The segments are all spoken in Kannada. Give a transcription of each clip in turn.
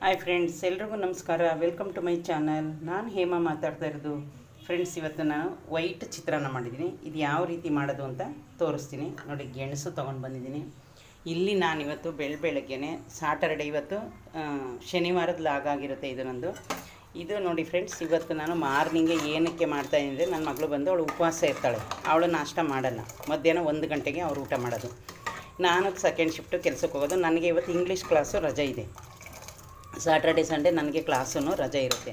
ಹಾಯ್ ಫ್ರೆಂಡ್ಸ್, ಎಲ್ರಿಗೂ ನಮಸ್ಕಾರ. Welcome to my channel. ನಾನು ಹೇಮಾ ಮಾತಾಡ್ತಾ ಇರೋದು. ಫ್ರೆಂಡ್ಸ್, ಇವತ್ತು ನಾನು ವೈಟ್ ಚಿತ್ರಾನ್ನ ಮಾಡಿದ್ದೀನಿ. ಇದು ಯಾವ ರೀತಿ ಮಾಡೋದು ಅಂತ ತೋರಿಸ್ತೀನಿ. ನೋಡಿ, ಗೆಣಸು ತೊಗೊಂಡು ಬಂದಿದ್ದೀನಿ. ಇಲ್ಲಿ ನಾನಿವತ್ತು ಬೆಳಗ್ಗೆನೆ ಸಾಟರ್ಡೆ, ಇವತ್ತು ಶನಿವಾರದ ಲಾಗಾಗಿರುತ್ತೆ ಇದು ನಂದು. ಇದು ನೋಡಿ ಫ್ರೆಂಡ್ಸ್, ಇವತ್ತು ನಾನು ಮಾರ್ನಿಂಗೆ ಏನಕ್ಕೆ ಮಾಡ್ತಾಯಿದ್ದೀನಿ ಅಂದರೆ, ನನ್ನ ಮಗಳು ಬಂದು ಅವಳು ಉಪವಾಸ ಇರ್ತಾಳೆ. ಅವಳು ನಾಷ್ಟ ಮಾಡಲ್ಲ. ಮಧ್ಯಾಹ್ನ 1 ಗಂಟೆಗೆ ಅವ್ರು ಊಟ ಮಾಡೋದು. ನಾನು ಸೆಕೆಂಡ್ ಶಿಫ್ಟು ಕೆಲಸಕ್ಕೆ ಹೋಗೋದು. ನನಗೆ ಇವತ್ತು ಇಂಗ್ಲೀಷ್ ಕ್ಲಾಸು ರಜೆ ಇದೆ. ಸಾಟರ್ಡೆ ಸಂಡೇ ನನಗೆ ಕ್ಲಾಸೂ ರಜೆ ಇರುತ್ತೆ.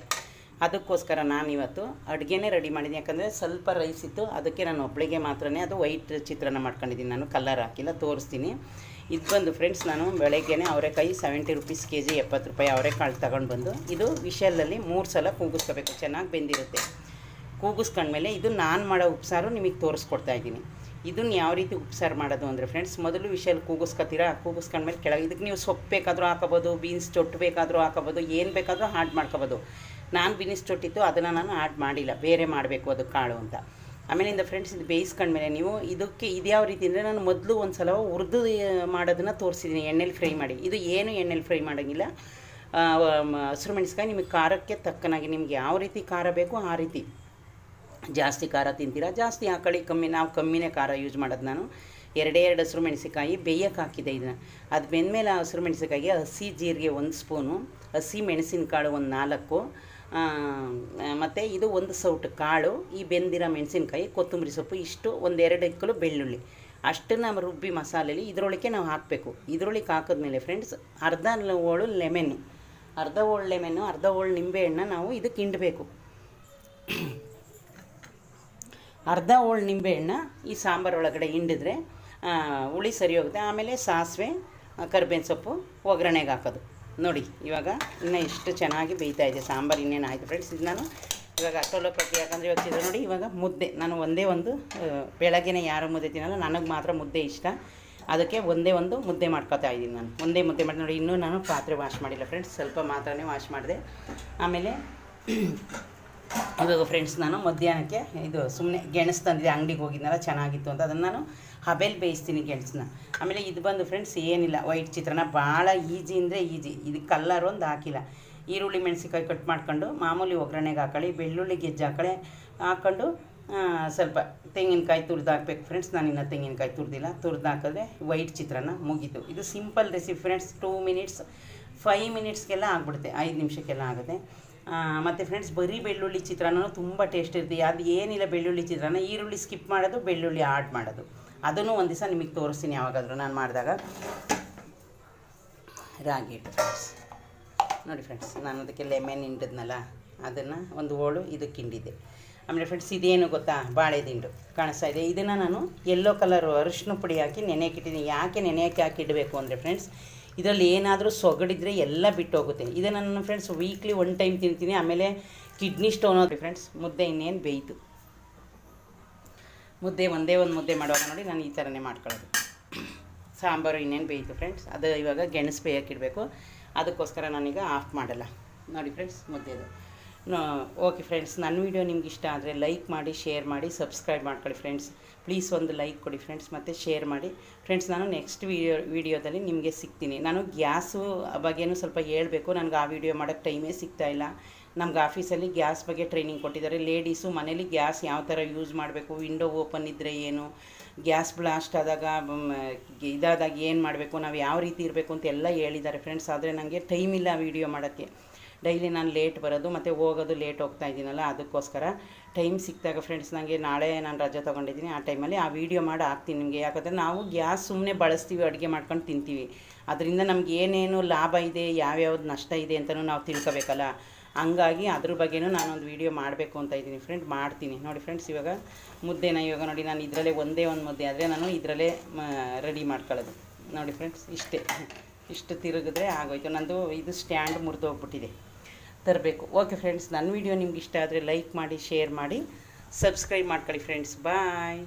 ಅದಕ್ಕೋಸ್ಕರ ನಾನಿವತ್ತು ಅಡುಗೆನೇ ರೆಡಿ ಮಾಡಿದ್ದೀನಿ. ಯಾಕಂದರೆ ಸ್ವಲ್ಪ ರೈಸ್ ಇತ್ತು, ಅದಕ್ಕೆ ನಾನು ಒಬ್ಬಳಿಗೆ ಮಾತ್ರನೇ ಅದು ವೈಟ್ ಚಿತ್ರಾನ್ನ ಮಾಡ್ಕೊಂಡಿದ್ದೀನಿ. ನಾನು ಕಲರ್ ಹಾಕಿಲ್ಲ, ತೋರಿಸ್ತೀನಿ. ಇದು ಬಂದು ಫ್ರೆಂಡ್ಸ್, ನಾನು ಬೆಳಗ್ಗೆನೇ ಅವರೆಕಾಯಿ 70 ರೂಪೀಸ್ kg, 70 ರೂಪಾಯಿ ಅವರೆಕಾಳು ತಗೊಂಡು ಬಂದು ಇದು ವಿಷಲಲ್ಲಿ 3 ಸಲ ಕೂಗಿಸ್ಕೋಬೇಕು. ಚೆನ್ನಾಗಿ ಬೆಂದಿರುತ್ತೆ. ಕೂಗಿಸ್ಕೊಂಡ್ಮೇಲೆ ಇದು ನಾನು ಮಾಡೋ ಉಪ್ಸಾರು ನಿಮಗೆ ತೋರಿಸ್ಕೊಡ್ತಾಯಿದ್ದೀನಿ. ಇದನ್ನು ಯಾವ ರೀತಿ ಉಪ್ಸಾರು ಮಾಡೋದು ಅಂದರೆ ಫ್ರೆಂಡ್ಸ್, ಮೊದಲು ವಿಷಲ್ ಕೂಗಿಸ್ಕೊತೀರಾ. ಕೂಗಿಸ್ಕೊಂಡ್ಮೇಲೆ ಕೆಳಗೆ ಇದಕ್ಕೆ ನೀವು ಸೊಪ್ಪು ಬೇಕಾದರೂ ಹಾಕೋಬೋದು, ಬೀನ್ಸ್ ಚೊಟ್ಟು ಬೇಕಾದರೂ ಹಾಕೋಬೋದು, ಏನು ಬೇಕಾದರೂ ಆ್ಯಡ್ ಮಾಡ್ಕೋಬೋದು. ನಾನು ಬೀನ್ಸ್ ಚೊಟ್ಟಿತ್ತು, ಅದನ್ನು ನಾನು ಆ್ಯಡ್ ಮಾಡಿಲ್ಲ, ಬೇರೆ ಮಾಡಬೇಕು ಅದು ಕಾಳು ಅಂತ. ಆಮೇಲಿಂದ ಫ್ರೆಂಡ್ಸ್, ಇದು ಬೇಯಿಸ್ಕೊಂಡ್ಮೇಲೆ ನೀವು ಇದಕ್ಕೆ ಇದು ಯಾವ ರೀತಿ ಅಂದರೆ, ನಾನು ಮೊದಲು ಒಂದು ಸಲ ಹುರಿದು ಮಾಡೋದನ್ನು ತೋರಿಸಿದ್ದೀನಿ, ಎಣ್ಣೆಲಿ ಫ್ರೈ ಮಾಡಿ. ಇದು ಏನು ಎಣ್ಣೆಲಿ ಫ್ರೈ ಮಾಡೋಂಗಿಲ್ಲ. ಹಸಿರು ಮೆಣಸಿನ್ಕಾಯಿ ನಿಮಗೆ ಖಾರಕ್ಕೆ ತಕ್ಕನಾಗಿ ನಿಮ್ಗೆ ಯಾವ ರೀತಿ ಖಾರ ಬೇಕೋ ಆ ರೀತಿ. ಜಾಸ್ತಿ ಖಾರ ತಿಂತೀರಾ ಜಾಸ್ತಿ ಹಾಕೊಳ್ಳಿ, ಕಮ್ಮಿ, ನಾವು ಕಮ್ಮಿನೇ ಖಾರ ಯೂಸ್ ಮಾಡೋದು. ನಾನು 2 ಹಸಿರು ಮೆಣಸಿನ್ಕಾಯಿ ಬೇಯಕ್ಕೆ ಹಾಕಿದೆ. ಇದನ್ನು ಅದು ಬೆಂದಮೇಲೆ ಆ ಹಸಿರು ಮೆಣಸಿನ್ಕಾಯಿಗೆ ಹಸಿ ಜೀರಿಗೆ 1 ಸ್ಪೂನು, ಹಸಿ ಮೆಣಸಿನಕಾಳು 4, ಮತ್ತು ಇದು 1 ಸೌಟು ಕಾಳು, ಈ ಬೆಂದಿರೋ ಮೆಣಸಿನ್ಕಾಯಿ, ಕೊತ್ತಂಬರಿ ಸೊಪ್ಪು, ಇಷ್ಟು 1-2 ಇಕ್ಕಲು ಬೆಳ್ಳುಳ್ಳಿ, ಅಷ್ಟನ್ನು ರುಬ್ಬಿ ಮಸಾಲೆಲಿ ಇದರೊಳಗೆ ನಾವು ಹಾಕಬೇಕು. ಇದರೊಳಗೆ ಹಾಕಿದ್ಮೇಲೆ ಫ್ರೆಂಡ್ಸ್, ಅರ್ಧ ಹೋಳು ಲೆಮೆನ್ನು, ಅರ್ಧ ಹೋಳು ನಿಂಬೆಹಣ್ಣು ನಾವು ಇದಕ್ಕೆ ಹಿಂಡಬೇಕು. ಅರ್ಧ ಹೋಳು ನಿಂಬೆಹಣ್ಣು ಈ ಸಾಂಬಾರು ಒಳಗಡೆ ಹಿಂಡಿದ್ರೆ ಹುಳಿ ಸರಿ ಹೋಗುತ್ತೆ. ಆಮೇಲೆ ಸಾಸಿವೆ, ಕರಿಬೇವಿನ ಸೊಪ್ಪು ಒಗ್ಗರಣೆಗೆ ಹಾಕೋದು. ನೋಡಿ, ಇವಾಗ ಇನ್ನೂ ಎಷ್ಟು ಚೆನ್ನಾಗಿ ಬೇಯ್ತಾ ಇದೆ ಸಾಂಬಾರು. ಇನ್ನೇನು ಆಯಿತು ಫ್ರೆಂಡ್ಸ್. ಇದು ನಾನು ಇವಾಗ ಅಷ್ಟೊಲೋಪತಿ, ಯಾಕಂದರೆ ಇವಾಗ ನೋಡಿ, ಇವಾಗ ಮುದ್ದೆ, ನಾನು ಒಂದೇ ಒಂದು ಬೆಳಗ್ಗೆನೇ ಯಾರು ಮುದ್ದೆ ತಿನ್ನಲ್ಲ, ನನಗೆ ಮಾತ್ರ ಮುದ್ದೆ ಇಷ್ಟ. ಅದಕ್ಕೆ ಒಂದೇ ಒಂದು ಮುದ್ದೆ ಮಾಡ್ಕೊತಾ ಇದ್ದೀನಿ. ನಾನು ಒಂದೇ ಮುದ್ದೆ ಮಾಡಿ. ನೋಡಿ, ಇನ್ನೂ ನಾನು ಪಾತ್ರೆ ವಾಶ್ ಮಾಡಿಲ್ಲ ಫ್ರೆಂಡ್ಸ್, ಸ್ವಲ್ಪ ಮಾತ್ರನೇ ವಾಶ್ ಮಾಡಿದೆ. ಆಮೇಲೆ ಇವಾಗ ಫ್ರೆಂಡ್ಸ್, ನಾನು ಮಧ್ಯಾಹ್ನಕ್ಕೆ ಇದು ಸುಮ್ಮನೆ ಗೆಣಸು ತಂದಿದ್ದೆ, ಅಂಗಡಿಗೆ ಹೋಗಿದ್ನಲ್ಲ, ಚೆನ್ನಾಗಿತ್ತು ಅಂತ, ಅದನ್ನು ನಾನು ಹಬೆಲ್ ಬೇಯಿಸ್ತೀನಿ ಗೆಣಸನ್ನ. ಆಮೇಲೆ ಇದು ಬಂದು ಫ್ರೆಂಡ್ಸ್ ಏನಿಲ್ಲ, ವೈಟ್ ಚಿತ್ರಾನ್ನ ಭಾಳ ಈಜಿ ಅಂದರೆ ಈಜಿ. ಇದಕ್ಕೆ ಕಲ್ಲರ್ ಒಂದು ಹಾಕಿಲ್ಲ. ಈರುಳ್ಳಿ ಮೆಣಸಿನ್ಕಾಯಿ ಕಟ್ ಮಾಡ್ಕೊಂಡು ಮಾಮೂಲಿ ಒಗ್ಗರಣೆಗೆ ಹಾಕೊಳ್ಳಿ, ಬೆಳ್ಳುಳ್ಳಿ ಗೆಜ್ಜೆ ಹಾಕ್ಕೊಂಡು ಸ್ವಲ್ಪ ತೆಂಗಿನಕಾಯಿ ತುರಿದು ಹಾಕ್ಬೇಕು ಫ್ರೆಂಡ್ಸ್. ನಾನು ಇನ್ನೂ ತೆಂಗಿನಕಾಯಿ ತುರಿದಿಲ್ಲ. ತುರಿದು ಹಾಕಿದ್ರೆ ವೈಟ್ ಚಿತ್ರಾನ್ನ ಮುಗೀತು. ಇದು ಸಿಂಪಲ್ ರೆಸಿಪಿ ಫ್ರೆಂಡ್ಸ್. 2 ಮಿನಿಟ್ಸ್ 5 ಮಿನಿಟ್ಸ್ಗೆಲ್ಲ ಆಗಿಬಿಡುತ್ತೆ, 5 ನಿಮಿಷಕ್ಕೆಲ್ಲ ಆಗುತ್ತೆ. ಮತ್ತು ಫ್ರೆಂಡ್ಸ್, ಬರೀ ಬೆಳ್ಳುಳ್ಳಿ ಚಿತ್ರಾನ್ನ ತುಂಬ ಟೇಸ್ಟ್ ಇರುತ್ತೆ. ಅದು ಏನಿಲ್ಲ, ಬೆಳ್ಳುಳ್ಳಿ ಚಿತ್ರಾನ್ನ ಈರುಳ್ಳಿ ಸ್ಕಿಪ್ ಮಾಡೋದು, ಬೆಳ್ಳುಳ್ಳಿ ಆ್ಯಡ್ ಮಾಡೋದು. ಅದನ್ನು ಒಂದು ದಿವಸ ನಿಮಗೆ ತೋರಿಸ್ತೀನಿ ಯಾವಾಗಾದರೂ ನಾನು ಮಾಡಿದಾಗ. ರಾಗಿ ಹಿಟ್ಟು ಫ್ರೆಂಡ್ಸ್, ನೋಡಿ ಫ್ರೆಂಡ್ಸ್, ನಾನು ಅದಕ್ಕೆ ಲೆಮನ್ ಹಿಂಡಿದ್ನಲ್ಲ, ಅದನ್ನು 1 ಹೋಳು ಇದಕ್ಕೆ ಹಿಂಡಿದ್ದೆ. ಆಮೇಲೆ ಫ್ರೆಂಡ್ಸ್, ಇದೇನು ಗೊತ್ತಾ, ಬಾಳೆ ದಿಂಡು ಕಾಣಿಸ್ತಾ ಇದೆ. ಇದನ್ನು ನಾನು ಯೆಲ್ಲೋ ಕಲರು ಅರಿಶಿನ ಪುಡಿ ಹಾಕಿ ನೆನೆಯಕ್ಕೆ ಇಟ್ಟಿದ್ದೀನಿ. ಯಾಕೆ ನೆನೆಯೋಕ್ಕೆ ಹಾಕಿ ಇಡಬೇಕು ಅಂದರೆ ಫ್ರೆಂಡ್ಸ್, ಇದರಲ್ಲಿ ಏನಾದರೂ ಸೊಗಡಿದ್ರೆ ಎಲ್ಲ ಬಿಟ್ಟು ಹೋಗುತ್ತೆ. ಇದನ್ನು ನನ್ನ ಫ್ರೆಂಡ್ಸ್ ವೀಕ್ಲಿ 1 ಟೈಮ್ ತಿಂತೀನಿ. ಆಮೇಲೆ ಕಿಡ್ನಿ ಸ್ಟೋನ್ ಹೋಗಿ ಫ್ರೆಂಡ್ಸ್. ಮುದ್ದೆ ಇನ್ನೇನು ಬೇಯಿತು. ಮುದ್ದೆ ಒಂದೇ ಒಂದು ಮುದ್ದೆ ಮಾಡುವಾಗ ನೋಡಿ ನಾನು ಈ ಥರನೇ ಮಾಡ್ಕೊಳ್ಳೋದು. ಸಾಂಬಾರು ಇನ್ನೇನು ಬೇಯಿತು ಫ್ರೆಂಡ್ಸ್. ಅದು ಇವಾಗ ಗೆಣಸು ಬೇಯಕ್ಕೆ ಇಡಬೇಕು. ಅದಕ್ಕೋಸ್ಕರ ನಾನೀಗ ಆಫ್ ಮಾಡಲ್ಲ. ನೋಡಿ ಫ್ರೆಂಡ್ಸ್, ಮುದ್ದೆದು. ಓಕೆ ಫ್ರೆಂಡ್ಸ್, ನನ್ನ ವೀಡಿಯೋ ನಿಮ್ಗೆ ಇಷ್ಟ ಆದರೆ ಲೈಕ್ ಮಾಡಿ, ಶೇರ್ ಮಾಡಿ, ಸಬ್ಸ್ಕ್ರೈಬ್ ಮಾಡ್ಕೊಳ್ಳಿ ಫ್ರೆಂಡ್ಸ್. ಪ್ಲೀಸ್ ಒಂದು ಲೈಕ್ ಕೊಡಿ ಫ್ರೆಂಡ್ಸ್, ಮತ್ತು ಶೇರ್ ಮಾಡಿ ಫ್ರೆಂಡ್ಸ್. ನಾನು ನೆಕ್ಸ್ಟ್ ವೀಡಿಯೋದಲ್ಲಿ ನಿಮಗೆ ಸಿಗ್ತೀನಿ. ನಾನು ಗ್ಯಾಸು ಬಗ್ಗೆನೂ ಸ್ವಲ್ಪ ಹೇಳಬೇಕು. ನನಗೆ ಆ ವಿಡಿಯೋ ಮಾಡೋಕ್ಕೆ ಟೈಮೇ ಸಿಗ್ತಾಯಿಲ್ಲ. ನಮ್ಗೆ ಆಫೀಸಲ್ಲಿ ಗ್ಯಾಸ್ ಬಗ್ಗೆ ಟ್ರೈನಿಂಗ್ ಕೊಟ್ಟಿದ್ದಾರೆ. ಲೇಡೀಸು ಮನೇಲಿ ಗ್ಯಾಸ್ ಯಾವ ಥರ ಯೂಸ್ ಮಾಡಬೇಕು, ವಿಂಡೋ ಓಪನ್ ಇದ್ದರೆ ಏನು, ಗ್ಯಾಸ್ ಬ್ಲಾಸ್ಟ್ ಆದಾಗ ಇದಾದಾಗ ಏನು ಮಾಡಬೇಕು, ನಾವು ಯಾವ ರೀತಿ ಇರಬೇಕು ಅಂತ ಎಲ್ಲ ಹೇಳಿದ್ದಾರೆ ಫ್ರೆಂಡ್ಸ್. ಆದರೆ ನನಗೆ ಟೈಮ್ ಇಲ್ಲ ಆ ವಿಡಿಯೋ ಮಾಡೋಕ್ಕೆ. ಡೈಲಿ ನಾನು ಲೇಟ್ ಬರೋದು ಮತ್ತು ಹೋಗೋದು ಲೇಟ್ ಹೋಗ್ತಾ ಇದ್ದೀನಲ್ಲ, ಅದಕ್ಕೋಸ್ಕರ ಟೈಮ್ ಸಿಕ್ಕಿದಾಗ ಫ್ರೆಂಡ್ಸ್, ನನಗೆ ನಾಳೆ ನಾನು ರಜೆ ತೊಗೊಂಡಿದ್ದೀನಿ, ಆ ಟೈಮಲ್ಲಿ ಆ ವಿಡಿಯೋ ಮಾಡಿ ಹಾಕ್ತೀನಿ ನಿಮಗೆ. ಯಾಕಂದರೆ ನಾವು ಗ್ಯಾಸ್ ಸುಮ್ಮನೆ ಬಳಸ್ತೀವಿ, ಅಡುಗೆ ಮಾಡ್ಕೊಂಡು ತಿಂತೀವಿ. ಅದರಿಂದ ನಮ್ಗೆ ಏನೇನು ಲಾಭ ಇದೆ, ಯಾವ್ಯಾವ್ದು ನಷ್ಟ ಇದೆ ಅಂತಲೂ ನಾವು ತಿಳ್ಕೊಬೇಕಲ್ಲ. ಹಂಗಾಗಿ ಅದ್ರ ಬಗ್ಗೆನೂ ನಾನೊಂದು ವೀಡಿಯೋ ಮಾಡಬೇಕು ಅಂತ ಇದ್ದೀನಿ ಫ್ರೆಂಡ್, ಮಾಡ್ತೀನಿ. ನೋಡಿ ಫ್ರೆಂಡ್ಸ್, ಇವಾಗ ಮುದ್ದೆನ ಇವಾಗ ನೋಡಿ, ನಾನು ಇದರಲ್ಲೇ ಒಂದೇ ಒಂದು ಮುದ್ದೆ ಆದರೆ ನಾನು ಇದರಲ್ಲೇ ರೆಡಿ ಮಾಡ್ಕೊಳ್ಳೋದು. ನೋಡಿ ಫ್ರೆಂಡ್ಸ್, ಇಷ್ಟು ತಿರುಗಿದ್ರೆ ಆಗೋಯ್ತು. ನಂದು ಇದು ಸ್ಟ್ಯಾಂಡ್ ಮುರಿದೋಗ್ಬಿಟ್ಟಿದೆ, ತರಬೇಕು. ಓಕೆ ಫ್ರೆಂಡ್ಸ್, ನನ್ನ ವೀಡಿಯೋ ನಿಮ್ಗೆ ಇಷ್ಟ ಆದರೆ ಲೈಕ್ ಮಾಡಿ, ಶೇರ್ ಮಾಡಿ, ಸಬ್ಸ್ಕ್ರೈಬ್ ಮಾಡ್ಕೊಳ್ಳಿ ಫ್ರೆಂಡ್ಸ್. ಬಾಯ್.